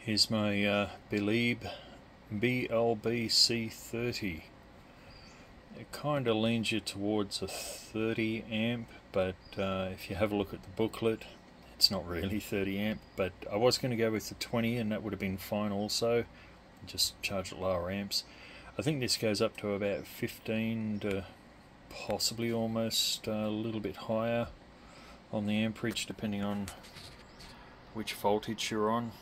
Here's my Beleeb C30. It kind of leans you towards a 30 amp, but if you have a look at the booklet, it's not really 30 amp, but I was going to go with the 20 and that would have been fine also, just charge at lower amps. I think this goes up to about 15 to possibly almost a little bit higher on the amperage, depending on which voltage you're on.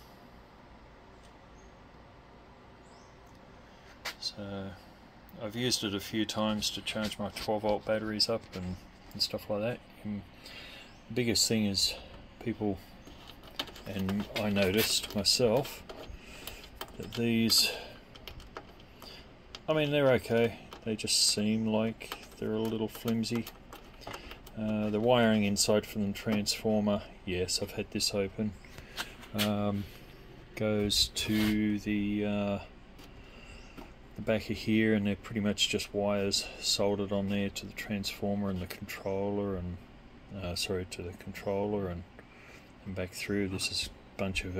So I've used it a few times to charge my 12 volt batteries up and stuff like that. And the biggest thing is people, and I noticed myself, that these, I mean, they're okay, they just seem like they're a little flimsy. The wiring inside from the transformer, yes, I've had this open, goes to the back of here, and they're pretty much just wires soldered on there to the transformer and the controller, and to the controller and back through. This is a bunch of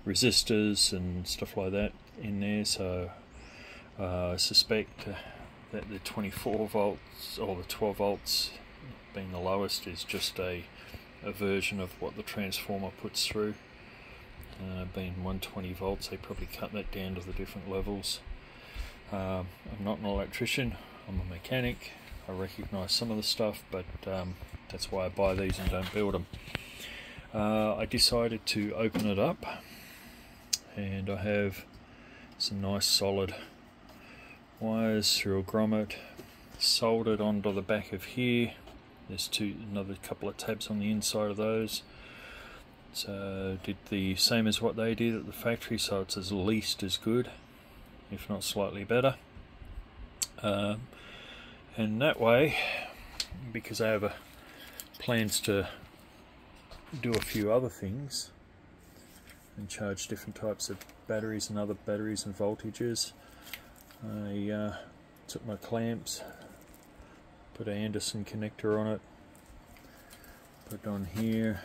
resistors and stuff like that in there, so I suspect that the 24 volts or the 12 volts being the lowest is just a version of what the transformer puts through. Being 120 volts, they probably cut that down to the different levels. I'm not an electrician, I'm a mechanic. I recognise some of the stuff, but that's why I buy these and don't build them. I decided to open it up, and I have some nice solid wires through a grommet soldered onto the back of here. There's another couple of tabs on the inside of those. So did the same as what they did at the factory, so it's at least as good, if not slightly better. And that way, because I have plans to do a few other things and charge different types of batteries and other batteries and voltages, I took my clamps, put an Anderson connector on it, put it on here.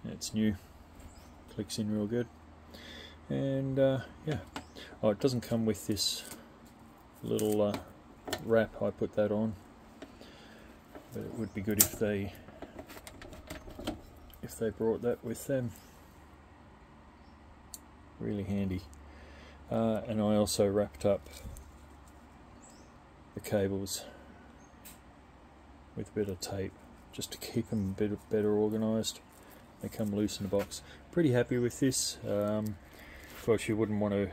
It's new, clicks in real good, and yeah. Oh, it doesn't come with this little wrap. I put that on, but it would be good if they brought that with them. Really handy. And I also wrapped up the cables with a bit of tape just to keep them a bit better organised. They come loose in the box. Pretty happy with this. Of course, you wouldn't want to,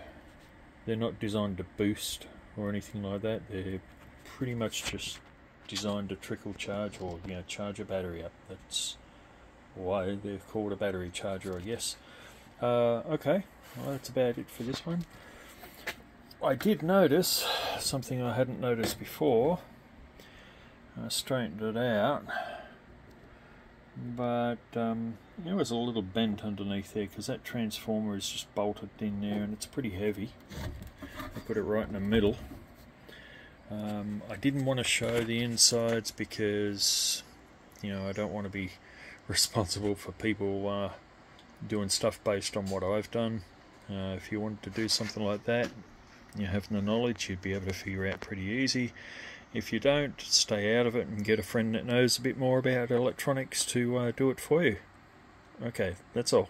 they're not designed to boost or anything like that. They're pretty much just designed to trickle charge, or charge a battery up. That's why they're called a battery charger, I guess. Okay, well, that's about it for this one. I did notice something I hadn't noticed before. I straightened it out, but it was a little bent underneath there because that transformer is just bolted in there and it's pretty heavy. I put it right in the middle. I didn't want to show the insides because I don't want to be responsible for people doing stuff based on what I've done. If you wanted to do something like that, having the knowledge, you'd be able to figure out pretty easy. If you don't, stay out of it and get a friend that knows a bit more about electronics to do it for you. Okay, that's all.